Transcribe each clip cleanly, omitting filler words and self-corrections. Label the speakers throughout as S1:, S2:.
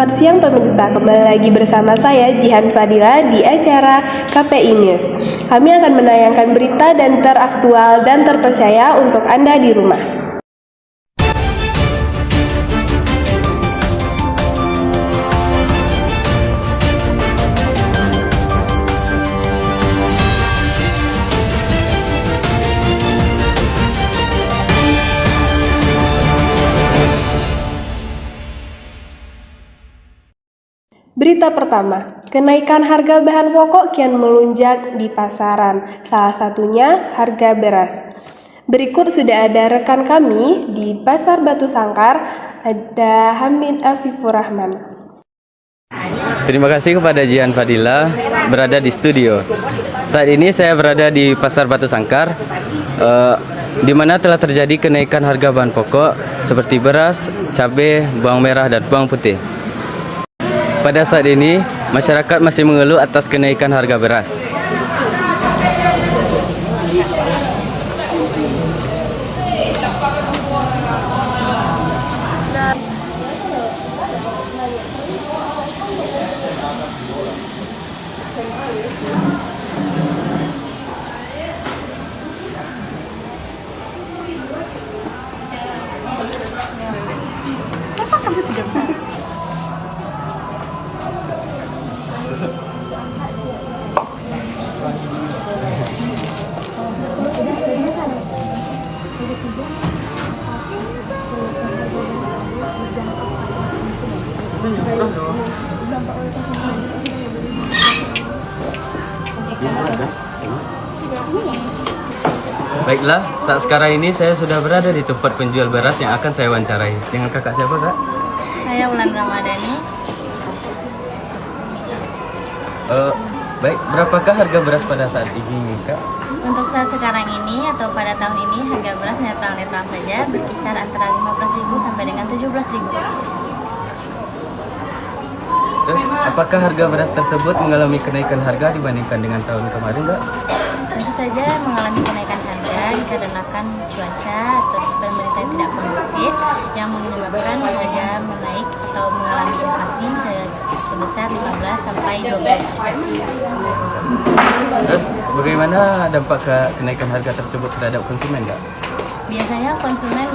S1: Selamat siang pemirsa, kembali lagi bersama saya Jihan Fadila di acara KPI News. Kami akan menayangkan berita dan teraktual dan terpercaya untuk Anda di rumah. Berita pertama, kenaikan harga bahan pokok kian melonjak di pasaran, salah satunya harga beras. Berikut sudah ada rekan kami di Pasar Batu Sangkar, ada Hamid Afifur Rahman.
S2: Terima kasih kepada Jihan Fadila berada di studio. Saat ini saya berada di Pasar Batu Sangkar, di mana telah terjadi kenaikan harga bahan pokok seperti beras, cabai, bawang merah, dan bawang putih. Pada saat ini, masyarakat masih mengeluh atas kenaikan harga beras. Baiklah, saat sekarang ini saya sudah berada di tempat penjual beras yang akan saya wawancarai. Dengan kakak siapa, Kak?
S3: Saya Wulan Ramadhani.
S2: Baik, berapakah harga beras pada saat ini, Kak?
S3: Untuk saat sekarang ini atau pada tahun ini harga beras netral-netral saja berkisar antara 15.000 sampai dengan 17.000.
S2: Terus, apakah harga beras tersebut mengalami kenaikan harga dibandingkan dengan tahun kemarin, Kak?
S3: Tentu saja mengalami kenaikan harga dikarenakan cuaca atau pemerintah tidak kondusif yang menyebabkan harga menaik atau mengalami inflasi sebesar 15 sampai 20%.
S2: Terus, bagaimana dampak kenaikan harga tersebut terhadap konsumen, Kak?
S3: Biasanya konsumen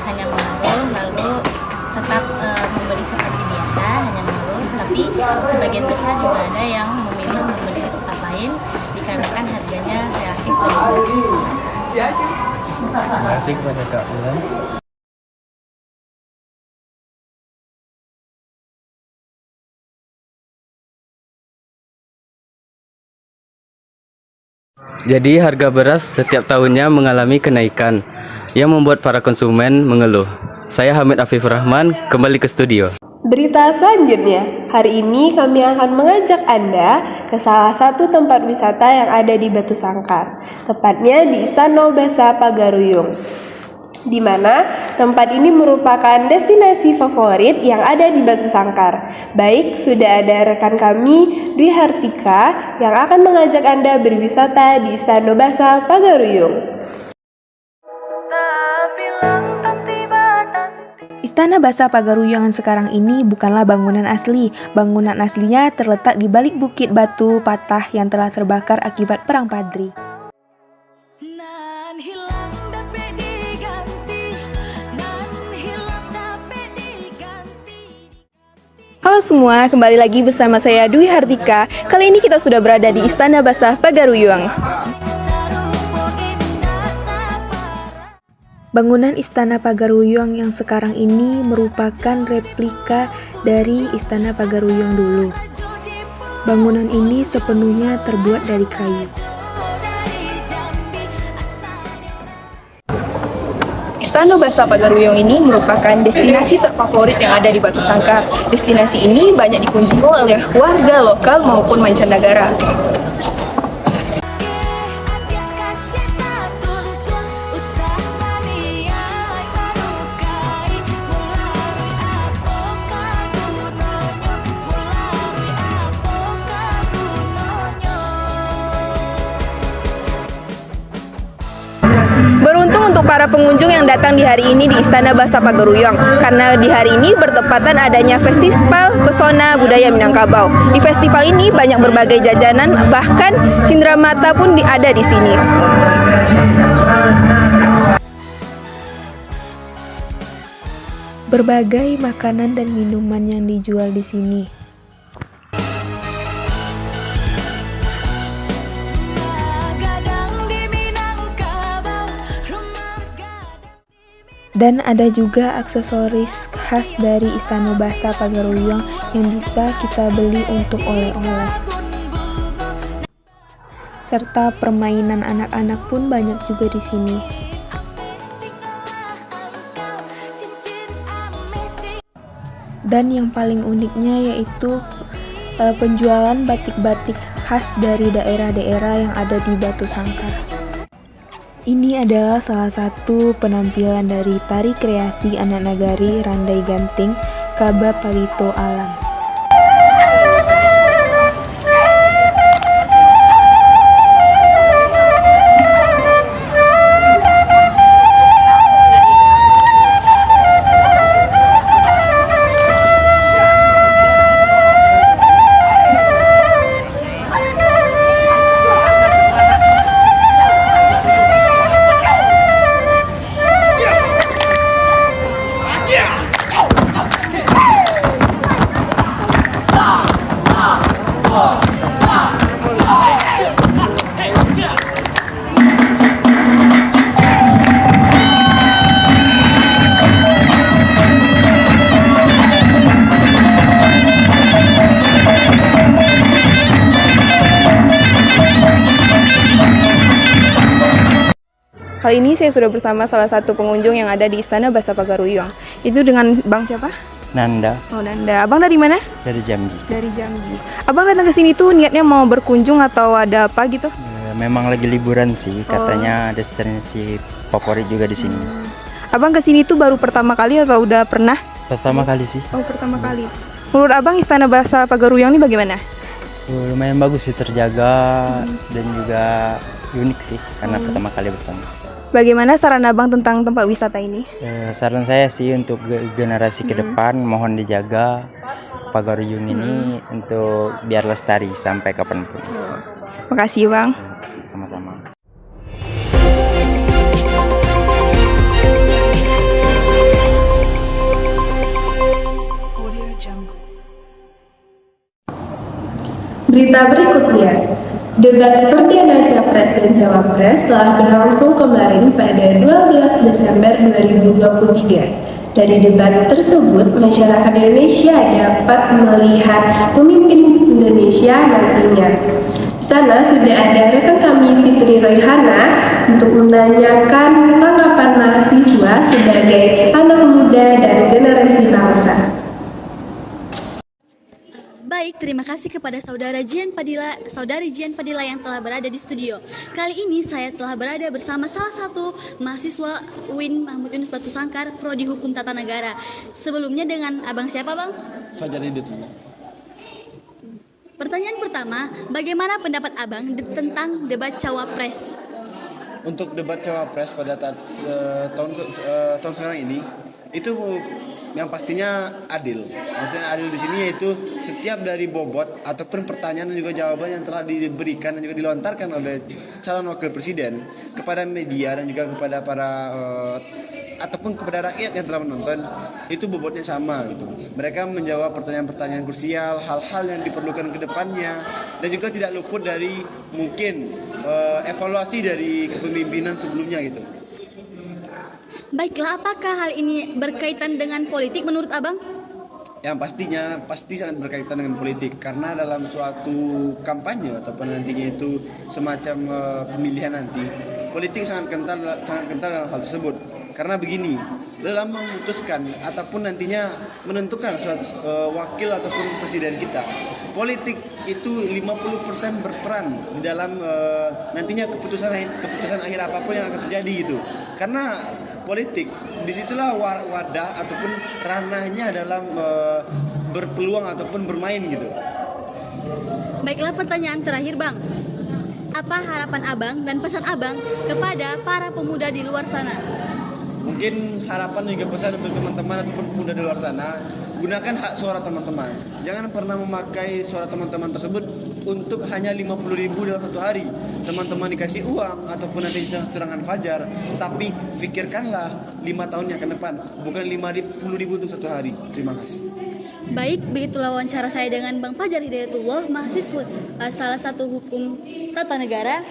S3: hanya mengeluh, lalu tetap membeli seperti biasa, hanya mengeluh. Tapi sebagian besar juga ada yang memilih membeli di tempat lain dikarenakan harganya relatif lebih murah.
S2: Terima kasih kepada Kak Wulan. Jadi harga beras setiap tahunnya mengalami kenaikan yang membuat para konsumen mengeluh. Saya Hamid Afifur Rahman, kembali ke studio.
S1: Berita selanjutnya, hari ini kami akan mengajak Anda ke salah satu tempat wisata yang ada di Batu Sangkar, tepatnya di Istana Basa Pagaruyung, di mana tempat ini merupakan destinasi favorit yang ada di Batu Sangkar. Baik, sudah ada rekan kami, Dwi Hartika, yang akan mengajak Anda berwisata di Istana Basa Pagaruyung.
S4: Istana Basa Pagaruyung yang sekarang ini bukanlah bangunan asli. Bangunan aslinya terletak di balik bukit batu patah yang telah terbakar akibat Perang Padri. Halo semua, kembali lagi bersama saya Dwi Hartika. Kali ini kita sudah berada di Istana Basa Pagaruyung. Bangunan Istana Pagaruyung yang sekarang ini merupakan replika dari Istana Pagaruyung dulu. Bangunan ini sepenuhnya terbuat dari kayu. Istana Basa Pagaruyung ini merupakan destinasi terfavorit yang ada di Batu Sangkar. Destinasi ini banyak dikunjungi oleh warga lokal maupun mancanegara. Beruntung untuk para pengunjung yang datang di hari ini di Istana Bahasa Pagaruyung, karena di hari ini bertepatan adanya Festival Pesona Budaya Minangkabau. Di festival ini banyak berbagai jajanan, bahkan cindramata pun ada di sini. Berbagai makanan dan minuman yang dijual di sini. Dan ada juga aksesoris khas dari Istana Bahasa Pagaruyung yang bisa kita beli untuk oleh-oleh. Serta permainan anak-anak pun banyak juga di sini. Dan yang paling uniknya yaitu penjualan batik-batik khas dari daerah-daerah yang ada di Batu Sangkar. Ini adalah salah satu penampilan dari tari kreasi anak nagari Randai Ganting Kaba Palito Alam. Kali ini saya sudah bersama salah satu pengunjung yang ada di Istana Bahasa Pagaruyung. Itu dengan Bang siapa?
S5: Nanda
S4: Oh, Nanda. Abang dari mana?
S5: dari Jambi.
S4: Dari Jambi. Abang datang ke sini tuh niatnya mau berkunjung atau ada apa gitu?
S5: Memang lagi liburan sih, katanya destinasi favorit juga di sini.
S4: Abang ke sini tuh baru pertama kali atau udah pernah?
S5: Pertama kali sih.
S4: Oh, pertama kali. Menurut Abang Istana Bahasa Pagaruyung ini bagaimana?
S5: Lumayan bagus sih, terjaga dan juga unik sih karena pertama kali bertemu.
S4: Bagaimana saran Abang tentang tempat wisata ini?
S5: Saran saya sih untuk generasi ke depan mohon dijaga Pagaruyung ini untuk biar lestari sampai kapanpun.
S4: Makasih Bang.
S5: Sama-sama.
S1: Berita berikutnya, debat perdana Capres dan Cawapres telah berlangsung kemarin pada 12 Desember 2023. Dari debat tersebut, masyarakat Indonesia dapat melihat pemimpin Indonesia nantinya. Di sana sudah ada rekan kami Fitri Royhana untuk menanyakan tanggapan mahasiswa sebagai anak muda dan generasi bangsa.
S6: Baik, terima kasih kepada saudari Jian Padilla yang telah berada di studio. Kali ini saya telah berada bersama salah satu mahasiswa UIN Mahmud Yunus Batu Sangkar, Prodi Hukum Tata Negara. Sebelumnya dengan Abang siapa, Bang?
S7: Fajar Hidit.
S6: Pertanyaan pertama, bagaimana pendapat Abang tentang debat Cawapres?
S7: Untuk debat Cawapres pada tahun sekarang ini itu yang pastinya adil. Maksudnya adil di sini yaitu setiap dari bobot ataupun pertanyaan dan juga jawaban yang telah diberikan dan juga dilontarkan oleh calon wakil presiden kepada media dan juga kepada para ataupun kepada rakyat yang telah menonton itu bobotnya sama gitu. Mereka menjawab pertanyaan-pertanyaan krusial, hal-hal yang diperlukan ke depannya dan juga tidak luput dari mungkin evaluasi dari kepemimpinan sebelumnya gitu.
S6: Baiklah, apakah hal ini berkaitan dengan politik menurut Abang?
S7: Yang pastinya pasti sangat berkaitan dengan politik karena dalam suatu kampanye ataupun nantinya itu semacam pemilihan nanti, politik sangat kental dalam hal tersebut. Karena begini, dalam memutuskan ataupun nantinya menentukan wakil ataupun presiden kita, politik itu 50% berperan di dalam nantinya keputusan akhir apapun yang akan terjadi gitu. Karena politik disitulah wadah ataupun ranahnya dalam berpeluang ataupun bermain gitu.
S6: Baiklah, pertanyaan terakhir, Bang. apa harapan Abang dan pesan Abang kepada para pemuda di luar sana?
S7: Mungkin harapan juga pesan untuk teman-teman ataupun pemuda di luar sana, gunakan hak suara teman-teman. Jangan pernah memakai suara teman-teman tersebut untuk hanya 50.000 dalam satu hari. Teman-teman dikasih uang ataupun nanti serangan fajar, tapi pikirkanlah 5 tahun yang akan depan, bukan 50.000 untuk satu hari. Terima kasih.
S6: Baik, begitulah wawancara saya dengan Bang Fajar Hidayatullah, mahasiswa salah satu hukum tata negara.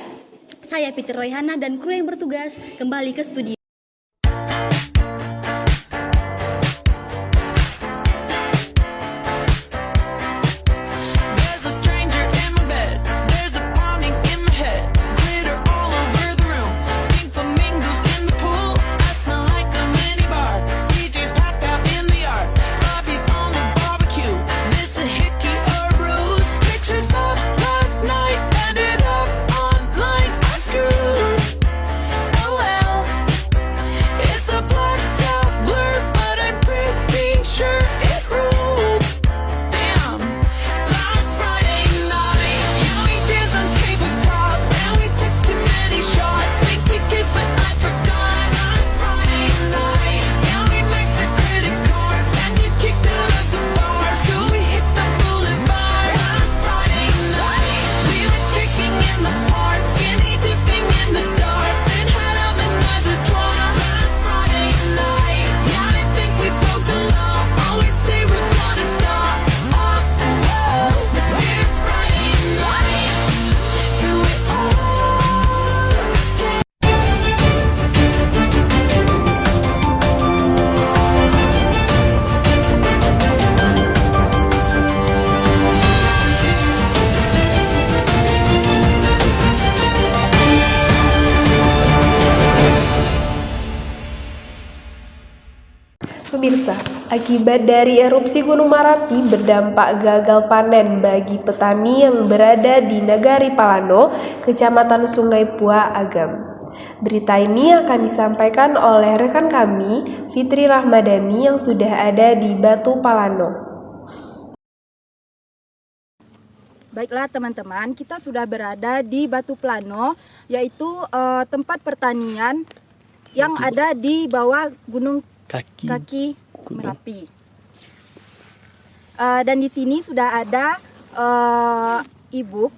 S6: Saya Fitri Royhana dan kru yang bertugas kembali ke studio.
S8: There's a stranger in my bed. There's a pounding in my head. Glitter all over the room. Pink flamingos in the pool. I smell like a minibar. DJ's passed out in the yard. Bobby's on the barbecue. This a hickey or a bruise. Pictures of last night ended up online. I'm screwed. Oh well. It's a blacked out blur, but I'm pretty sure it ruled. Damn. Last Friday night, yeah, we danced on tabletops. Man, we took too many shots. Think we kissed, but I forgot. Last Friday night, yeah, we maxed our credit cards. And you kicked out of the bar, so we hit the boulevard. Last Friday night, we went kicking in the park, skinny dipping in the dark, then had a menage a trois. Last Friday night, yeah, I think we broke the law. Always say we're gonna stop. Here's Friday night, do it all again.
S1: Pemirsa, akibat dari erupsi Gunung Merapi berdampak gagal panen bagi petani yang berada di Nagari Palano, Kecamatan Sungai Pua, Agam. Berita ini akan disampaikan oleh rekan kami, Fitri Rahmadani, yang sudah ada di Batu Palano.
S9: Baiklah teman-teman, kita sudah berada di Batu Plano, yaitu tempat pertanian yang ada di bawah Gunung Kaki Merapi. Dan di sini sudah ada ibu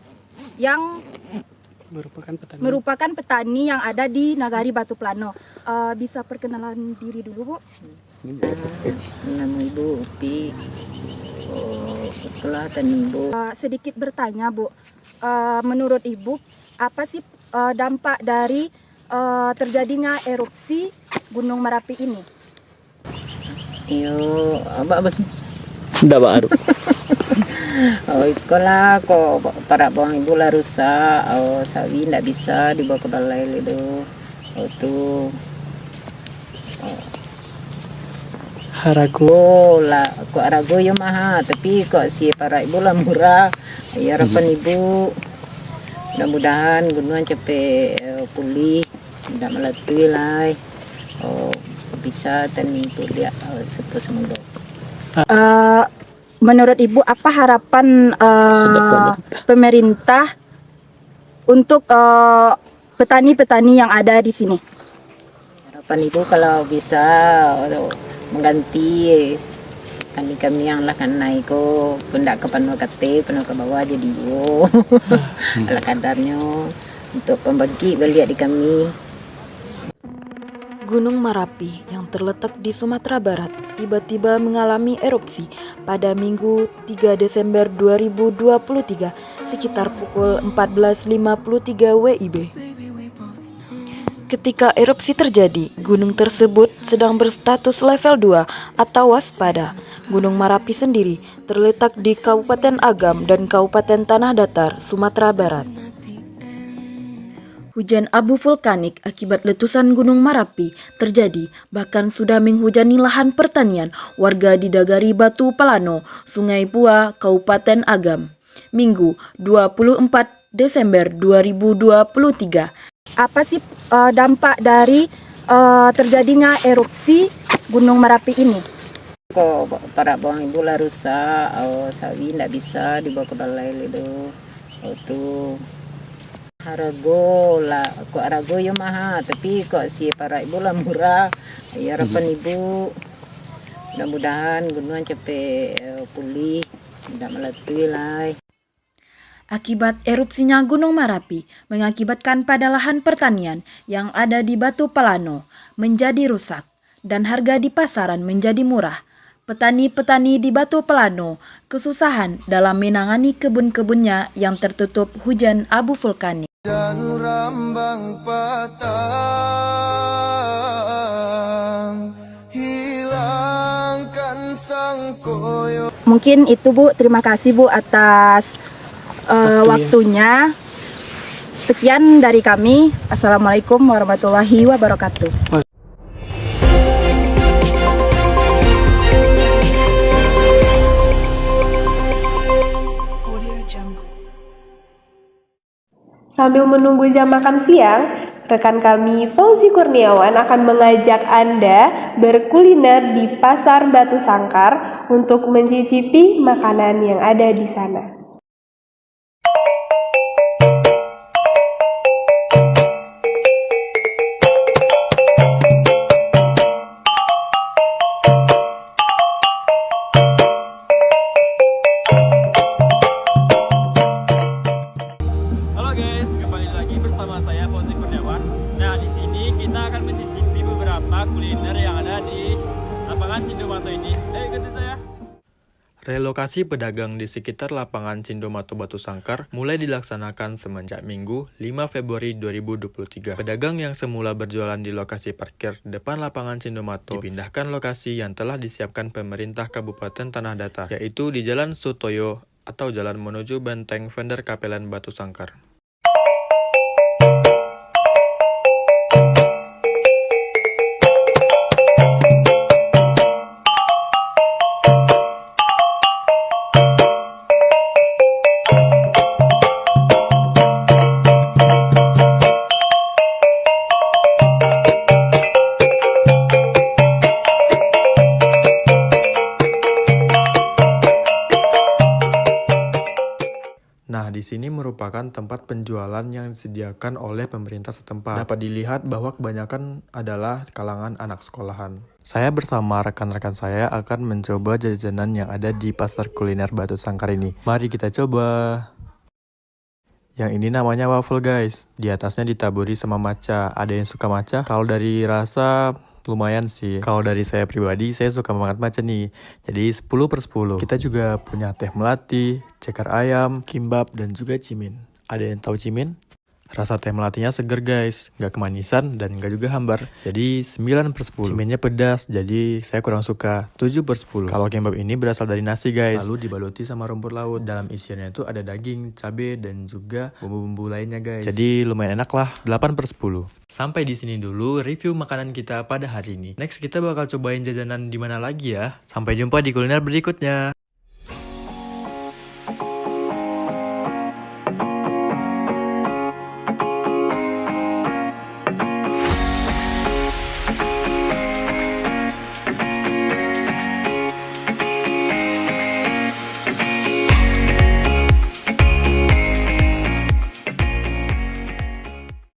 S9: yang merupakan petani yang ada di Nagari Batu Plano. Bisa perkenalan diri dulu, Bu?
S10: Nama Ibu Upi. Sekolah tani Ibu.
S9: Sedikit bertanya, Bu. Menurut Ibu, apa sih dampak dari terjadinya erupsi Gunung Merapi ini?
S10: Yo, apa
S2: Tidak baru.
S10: oh sekolah kok para bang Ibu lah rusak. Oh sawi tidak bisa dibawa ke balai itu. Oh tu. Harago lah, kok harago ya mahal, tapi kok si para ibu lah murah. Ya harapan Ibu, mudah-mudahan gunungan cepat pulih, tidak melatui lah. Oh bisa tani itu lihat sepuh semoga.
S9: Menurut Ibu, apa harapan pemerintah untuk petani-petani yang ada di sini?
S10: Harapan Ibu kalau bisa mengganti kami yang lah kan naik ko pendak ke panu kate panu ke bawah jadi yo ala kadarnya untuk pembagi beliak di kami.
S4: Gunung Merapi yang terletak di Sumatera Barat tiba-tiba mengalami erupsi pada Minggu 3 Desember 2023 sekitar pukul 14.53 WIB. Ketika erupsi terjadi, gunung tersebut sedang berstatus level 2 atau waspada. Gunung Merapi sendiri terletak di Kabupaten Agam dan Kabupaten Tanah Datar, Sumatera Barat. Hujan abu vulkanik akibat letusan Gunung Merapi terjadi, bahkan sudah menghujani lahan pertanian warga di Nagari Batu Palano, Sungai Pua, Kabupaten Agam. Minggu 24 Desember 2023.
S9: Apa sih dampak dari terjadinya erupsi Gunung Merapi ini?
S10: Kok para bang Ibu lah rusak. Oh sawi tidak bisa dibawa ke balai itu. Oh tu. Harga lah, kok harga ya mahal, tapi kok si para ibu lah murah. Ya harapan ibu mudah-mudahan gunung cepet pulih, tidak meletui lah.
S11: Akibat erupsinya Gunung Merapi mengakibatkan pada lahan pertanian yang ada di Batu Pelano menjadi rusak dan harga di pasaran menjadi murah. Petani-petani di Batu Pelano kesusahan dalam menangani kebun-kebunnya yang tertutup hujan abu vulkanik.
S9: Mungkin itu Bu, terima kasih Bu atas waktunya. Sekian dari kami. Assalamualaikum warahmatullahi wabarakatuh.
S1: Sambil menunggu jam makan siang, rekan kami Fauzi Kurniawan akan mengajak Anda berkuliner di Pasar Batu Sangkar untuk mencicipi makanan yang ada di sana.
S12: Halo guys, kembali lagi bersama saya Fauzi Kurniawan. Nah, di sini kita akan mencicipi beberapa kuliner yang ada di lapangan Cindomato ini. Ikuti saya. Relokasi pedagang di sekitar lapangan Cindomato Batu Sangkar mulai dilaksanakan semenjak Minggu 5 Februari 2023. Pedagang yang semula berjualan di lokasi parkir depan lapangan Cindomato dipindahkan lokasi yang telah disiapkan pemerintah Kabupaten Tanah Datar, yaitu di Jalan Sutoyo atau jalan menuju Benteng Vendor Kapelan Batu Sangkar. Nah, di sini merupakan tempat penjualan yang disediakan oleh pemerintah setempat. Dapat dilihat bahwa kebanyakan adalah kalangan anak sekolahan. Saya bersama rekan-rekan saya akan mencoba jajanan yang ada di pasar kuliner Batu Sangkar ini. Mari kita coba. Yang ini namanya waffle guys. Di atasnya ditaburi sama matcha. Ada yang suka matcha? Kalau dari rasa lumayan sih. Kalau dari saya pribadi, saya suka banget matcha nih. Jadi 10/10. Kita juga punya teh melati, ceker ayam, kimbap, dan juga cimin. Ada yang tahu cimin? Rasa teh melatinya seger guys, nggak kemanisan dan nggak juga hambar. Jadi 9/10. Ciminnya pedas, jadi saya kurang suka. 7/10. Kalau kimbap ini berasal dari nasi guys, lalu dibaluti sama rumput laut. Dalam isiannya itu ada daging, cabai, dan juga bumbu-bumbu lainnya guys. Jadi lumayan enak lah. 8/10. Sampai di sini dulu review makanan kita pada hari ini. Next kita bakal cobain jajanan di mana lagi ya. Sampai jumpa di kuliner berikutnya.